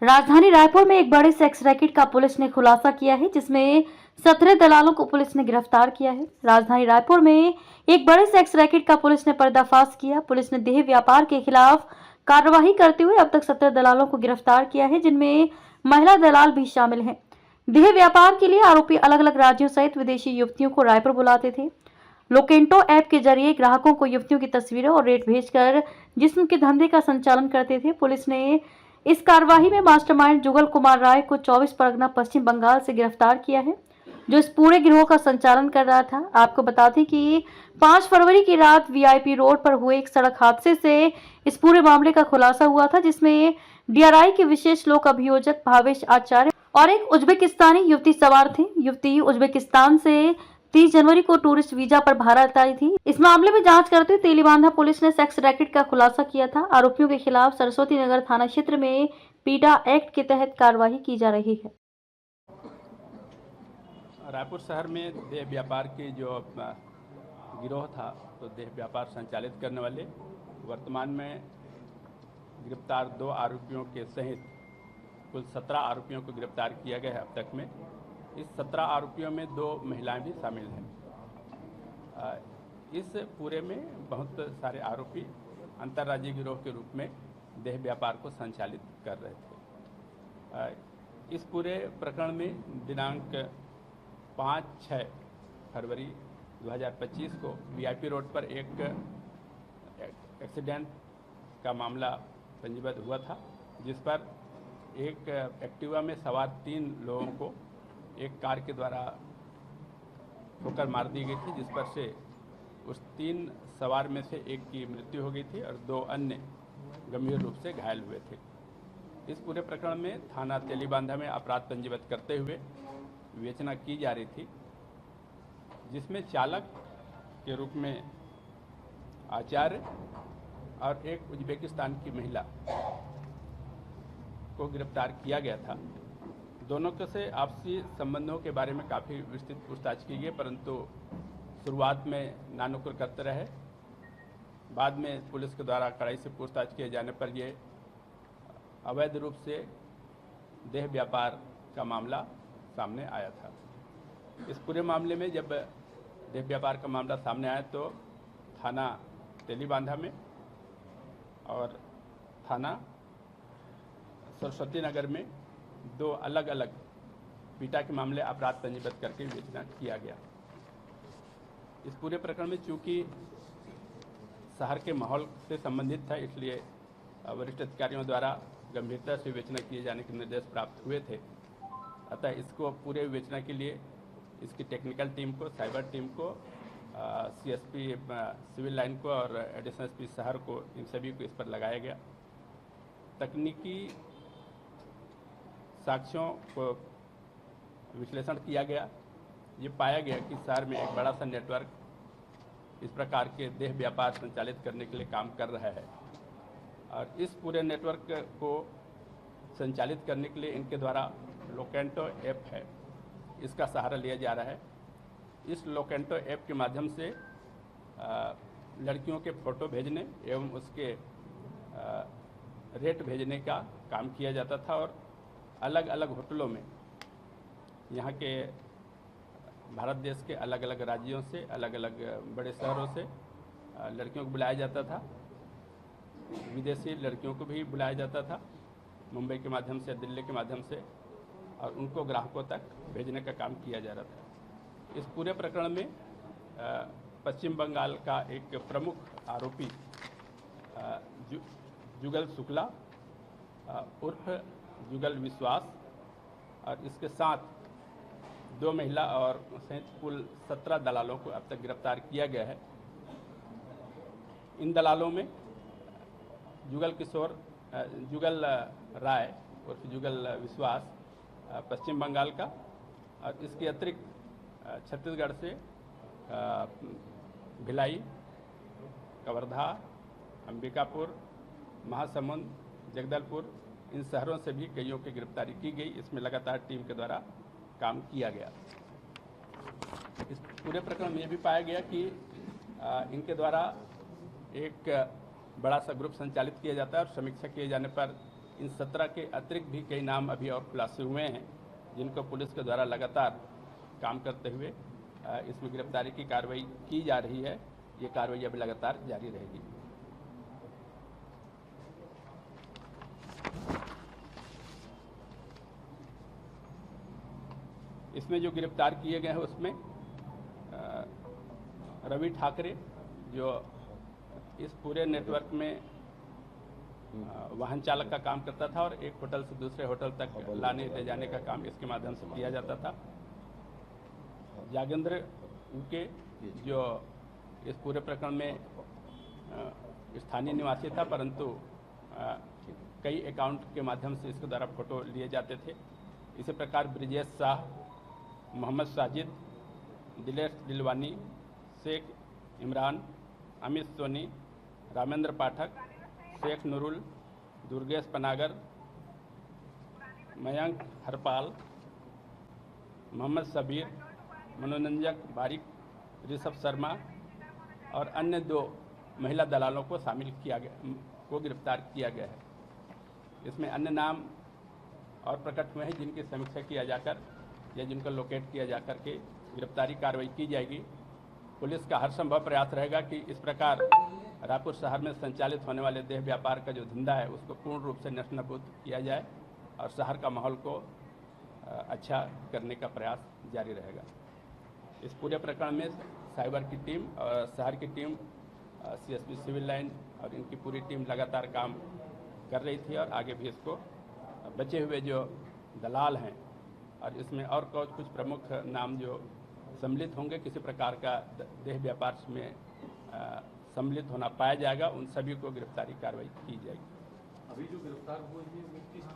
राजधानी रायपुर में एक बड़े सेक्स रैकेट का पुलिस ने खुलासा किया है, जिसमें 17 दलालों को पुलिस ने गिरफ्तार किया है। राजधानी रायपुर में एक बड़े सेक्स रैकेट का पुलिस ने पर्दाफाश किया। पुलिस ने देह व्यापार के खिलाफ कार्रवाई करते हुए अब तक 17 दलालों को गिरफ्तार किया है, जिनमें महिला दलाल भी शामिल हैं। देह व्यापार के लिए आरोपी अलग अलग राज्यों सहित विदेशी युवतियों को रायपुर बुलाते थे। लोकेंटो ऐप के जरिए ग्राहकों को युवतियों की तस्वीरें और रेट भेजकर जिस्म के धंधे का संचालन करते थे। पुलिस ने इस कार्रवाई में मास्टरमाइंड जुगल कुमार राय को 24 परगना पश्चिम बंगाल से गिरफ्तार किया है, जो इस पूरे गिरोह का संचालन कर रहा था। आपको बता दें कि 5 फरवरी की रात वीआईपी रोड पर हुए एक सड़क हादसे से इस पूरे मामले का खुलासा हुआ था, जिसमें डीआरआई के विशेष लोक अभियोजक भावेश आचार्य और एक उज्बेकिस्तानी युवती सवार थे। युवती उज्बेकिस्तान से 30 जनवरी को टूरिस्ट वीजा पर भारत आई थी। इस मामले में जांच करते हुए तेलीबांधा पुलिस ने सेक्स रैकेट का खुलासा किया था। आरोपियों के खिलाफ सरस्वती नगर थाना क्षेत्र में पीडा एक्ट के तहत कार्रवाई की जा रही है। रायपुर शहर में देह व्यापार की जो गिरोह था, तो देह व्यापार संचालित करने वाले वर्तमान में गिरफ्तार 2 आरोपियों के सहित कुल 17 आरोपियों को गिरफ्तार किया गया है अब तक में। इस 17 आरोपियों में 2 महिलाएं भी शामिल हैं। इस पूरे में बहुत सारे आरोपी अंतर्राज्यीय गिरोह के रूप में देह व्यापार को संचालित कर रहे थे। इस पूरे प्रकरण में दिनांक 5-6 फरवरी 2025 को वीआईपी रोड पर एक एक्सीडेंट का मामला पंजीबद्ध हुआ था, जिस पर एक एक्टिवा में सवार 3 लोगों को एक कार के द्वारा ठोकर मार दी गई थी, जिस पर से उस 3 सवार में से एक की मृत्यु हो गई थी और 2 अन्य गंभीर रूप से घायल हुए थे। इस पूरे प्रकरण में थाना तेलीबांधा में अपराध पंजीबद्ध करते हुए विवेचना की जा रही थी, जिसमें चालक के रूप में आचार्य और एक उज्बेकिस्तान की महिला को गिरफ्तार किया गया था। दोनों के से आपसी संबंधों के बारे में काफ़ी विस्तृत पूछताछ की गई, परंतु शुरुआत में नानुकुर करते रहे। बाद में पुलिस के द्वारा कड़ाई से पूछताछ किए जाने पर ये अवैध रूप से देह व्यापार का मामला सामने आया था। इस पूरे मामले में जब देह व्यापार का मामला सामने आया तो थाना तेलीबांधा में और थाना सरस्वती नगर में 2 अलग अलग पीटा के मामले अपराध पंजीबद्ध करके विवेचना किया गया। इस पूरे प्रकरण में चूंकि शहर के माहौल से संबंधित था, इसलिए वरिष्ठ अधिकारियों द्वारा गंभीरता से विवेचना किए जाने के निर्देश प्राप्त हुए थे। अतः इसको पूरे विवेचना के लिए इसकी टेक्निकल टीम को, साइबर टीम को, सीएसपी सिविल लाइन को और एडिशनल एसपी शहर को, इन सभी को इस पर लगाया गया। तकनीकी साक्ष्यों को विश्लेषण किया गया। ये पाया गया कि शहर में एक बड़ा सा नेटवर्क इस प्रकार के देह व्यापार संचालित करने के लिए काम कर रहा है और इस पूरे नेटवर्क को संचालित करने के लिए इनके द्वारा लोकेंटो ऐप है, इसका सहारा लिया जा रहा है। इस लोकेंटो ऐप के माध्यम से लड़कियों के फ़ोटो भेजने एवं उसके रेट भेजने का काम किया जाता था और अलग अलग होटलों में यहाँ के भारत देश के अलग अलग राज्यों से, अलग अलग बड़े शहरों से लड़कियों को बुलाया जाता था। विदेशी लड़कियों को भी बुलाया जाता था मुंबई के माध्यम से, दिल्ली के माध्यम से, और उनको ग्राहकों तक भेजने का काम किया जा रहा था। इस पूरे प्रकरण में पश्चिम बंगाल का एक प्रमुख आरोपी जुगल शुक्ला उर्फ जुगल विश्वास और इसके साथ 2 महिला और सहित कुल 17 दलालों को अब तक गिरफ्तार किया गया है। इन दलालों में जुगल राय उर्फ जुगल विश्वास पश्चिम बंगाल का और इसके अतिरिक्त छत्तीसगढ़ से भिलाई, कवर्धा, अंबिकापुर, महासमुंद, जगदलपुर, इन शहरों से भी कईयों की गिरफ्तारी की गई। इसमें लगातार टीम के द्वारा काम किया गया। इस पूरे प्रकरण में यह भी पाया गया कि इनके द्वारा एक बड़ा सा ग्रुप संचालित किया जाता है और समीक्षा किए जाने पर इन 17 के अतिरिक्त भी कई नाम अभी और खुलासे हुए हैं, जिनको पुलिस के द्वारा लगातार काम करते हुए इसमें गिरफ्तारी की कार्रवाई की जा रही है। ये कार्रवाई अब लगातार जारी रहेगी। इसमें जो गिरफ्तार किए गए हैं उसमें रवि ठाकरे, जो इस पूरे नेटवर्क में वाहन चालक का काम करता था और एक होटल से दूसरे होटल तक लाने ले जाने का काम इसके माध्यम से किया जाता था। जागेंद्र उके, जो इस पूरे प्रकरण में स्थानीय निवासी था, परंतु कई अकाउंट के माध्यम से इसके द्वारा फोटो लिए जाते थे। इसी प्रकार ब्रिजेश शाह, मोहम्मद साजिद, दिलेश दिलवानी, शेख इमरान, अमित सोनी, रामेंद्र पाठक, शेख नूरुल, दुर्गेश पनागर, मयंक हरपाल, मोहम्मद सबीर, मनोरंजक बारिक, ऋषभ शर्मा और अन्य 2 महिला दलालों को शामिल किया गया, को गिरफ्तार किया गया है। इसमें अन्य नाम और प्रकट हुए हैं, जिनकी समीक्षा किया जाकर या जिनको लोकेट किया जाकर के गिरफ्तारी कार्रवाई की जाएगी। पुलिस का हर संभव प्रयास रहेगा कि इस प्रकार रायपुर शहर में संचालित होने वाले देह व्यापार का जो धंधा है उसको पूर्ण रूप से नष्ट किया जाए और शहर का माहौल को अच्छा करने का प्रयास जारी रहेगा। इस पूरे प्रकरण में साइबर की टीम और शहर की टीम, CSP सिविल लाइन और इनकी पूरी टीम लगातार काम कर रही थी और आगे भी इसको बचे हुए जो दलाल हैं और इसमें और कुछ प्रमुख नाम जो सम्मिलित होंगे, किसी प्रकार का देह व्यापार में सम्मिलित होना पाया जाएगा, उन सभी को गिरफ्तारी कार्रवाई की जाएगी। अभी जो गिरफ्तार हुए हैं वो किस